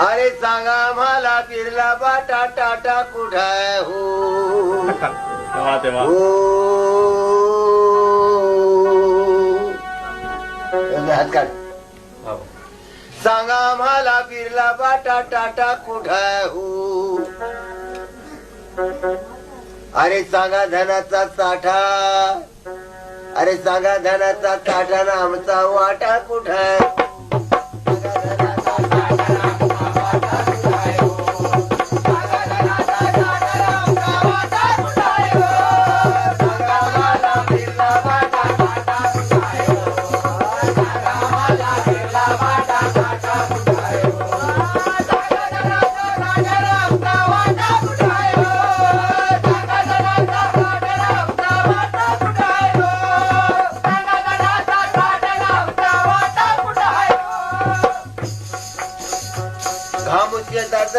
अरे सांगा मला बिर्ला बाटा टाटा कुठाय हो हात काढ. सांगा मला बिर्ला बाटा टाटा कुठाय हो. अरे सांगा धनाचा साठा. अरे सांगा धनाचा साठा ना आमचा वाटा कुठाय.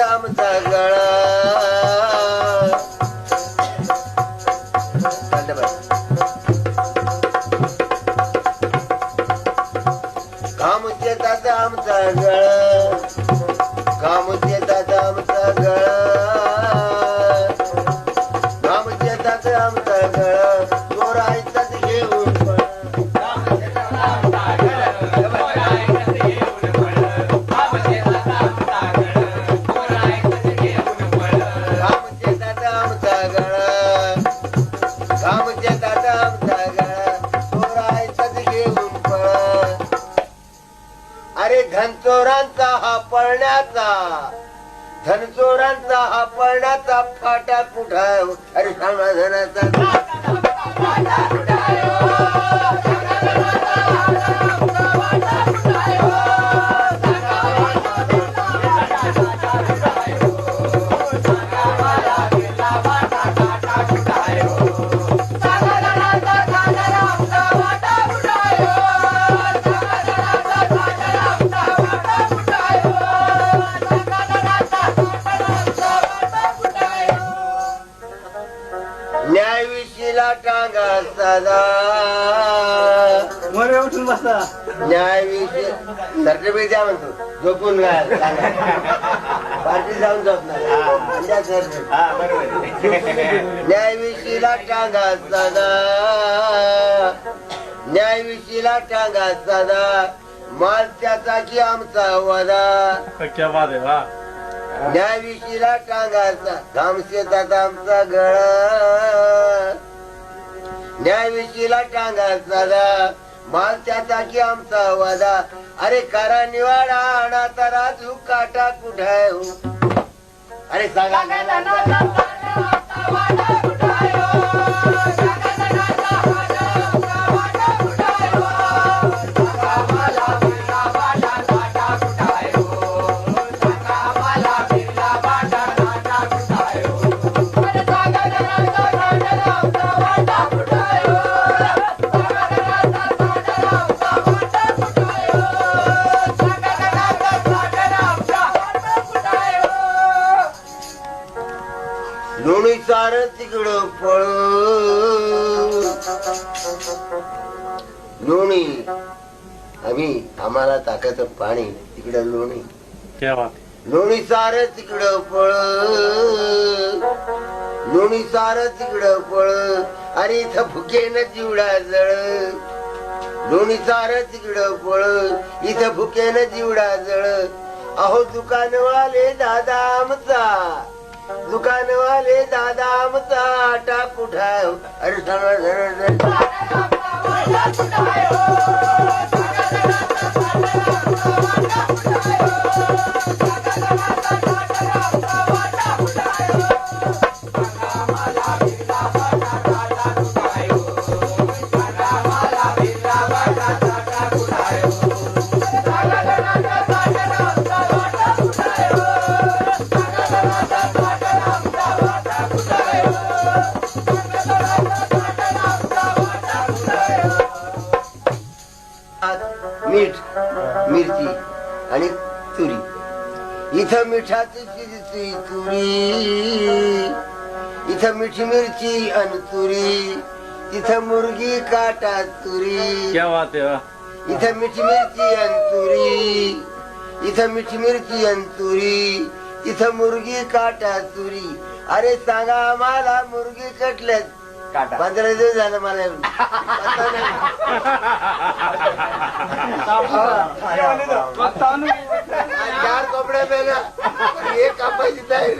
आमचा गळा कामुच्याचा आमचा गळा. कामुच्याचा आमचा गळा. कामुच्याचा आमचा गळा. चोरायचाच घेऊन धनचोरांचा हा पळण्याचा. धनचोरांचा हा पळण्याचा फाटा कुठाय. अरे सांगा धनाचा न्यायविषयीला टांगा सदा. उठून बसा. न्यायविषयी सर्टिफिकेट द्या म्हणतो. झोपून पार्टी जाऊन झोपणार. न्यायविषयीला टांगा सदा. न्यायविषयीला टांगा सदा. माल त्याचा की आमचा वदा. क्या बात आहे. वा. न्यायविषयीला टांगाचा घामशेतात आमचा गळा. न्यायविषयीला टांगाचा माल त्याचा की आमचा वादा. अरे करा निवाडा आणा तराजू काटा कुठाय हो. अरे सांगा लोणी सार तिकडं पळ. लोणी आम्हाला ताकाचं पाणी तिकडं लोणी. लोणी सार तिकडं पळ. लोणी सार तिकडं पळ. अरे इथं भुकेनं जिवडा जळ. लोणी सार तिकडं पळ. इथं भुकेनं जिवडा जळ. अहो दुकानवाले दादा आमचा. दुकानवाले दादा आमचा आटा कुठाय. अरे मीठ मिरची आणि तुरी. इथं मिठाची तुरी. इथं मिठी मिरची आणि तुरी. तिथं मुर्गी काटा तुरी. क्या बात आहे. इथं मिठी मिरची आणि तुरी. इथं मिठी मिरची अंतुरी, इथं मुर्गी काटा चुरी. अरे सांगा आम्हाला मुर्गी कटल्यात 15 दिवस झालं मला येऊन. चार कपड्या बेगा एक कापायची तयारी.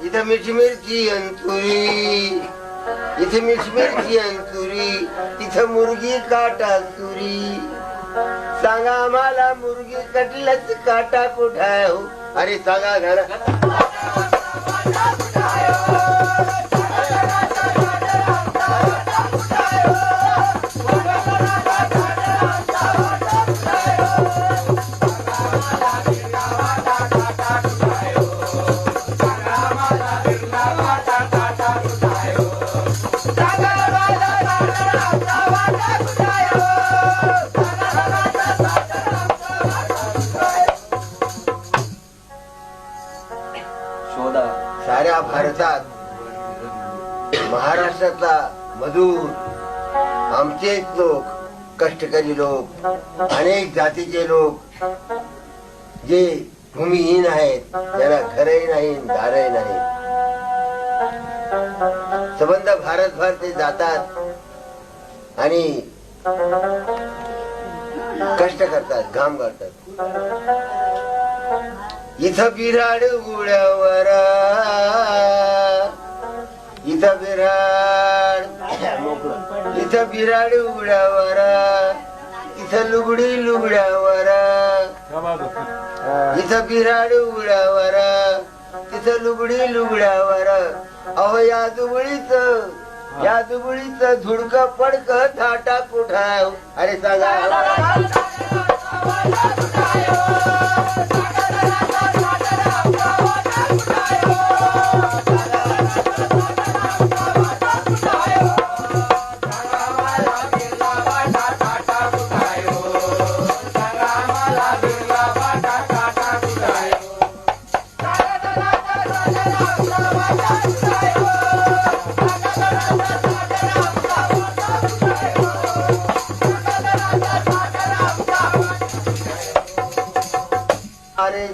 इथं मिठी मिरची अंतुरी, इथे मिठी मिरची अंतुरी, इथं मुर्गी काटा चुरी. सांगा आम्हाला मुर्गी कटल्याच काटा कुठाय हो. अरे सांगा घरा साऱ्या भारतात महाराष्ट्रातला मजूर आमचेच लोक, कष्टकरी लोक, अनेक जातीचे लोक जे भूमिहीन आहेत, ज्यांना घरही नाही दारही नाही, संबंध भारतभर ते जातात आणि कष्ट करतात, घाम करतात. इथं बिराड गुळ्यावर, इथं बिराड, इथं बिराड उघड्यावर, इथं लुगडी लुगड्यावर, इथं बिराड उघड्यावर, तिथं लुगडी लुगड्यावर. अहो या दुबळीच धुडक पडक थाटा कुठाय. अरे सांगा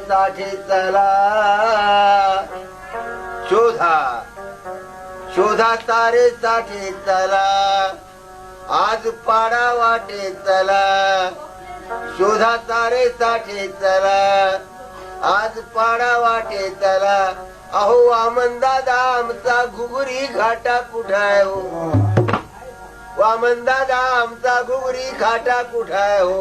साठे चला शोधा शोधा तारे साठे चला, आज पाडा वाटे चला. शोधा तारे साठे चला, आज पाडा वाटे चला. अहो वामन दादा आमचा घुगरी घाटा कुठाय हो. वामन दादा आमचा घुगरी घाटा कुठाय हो.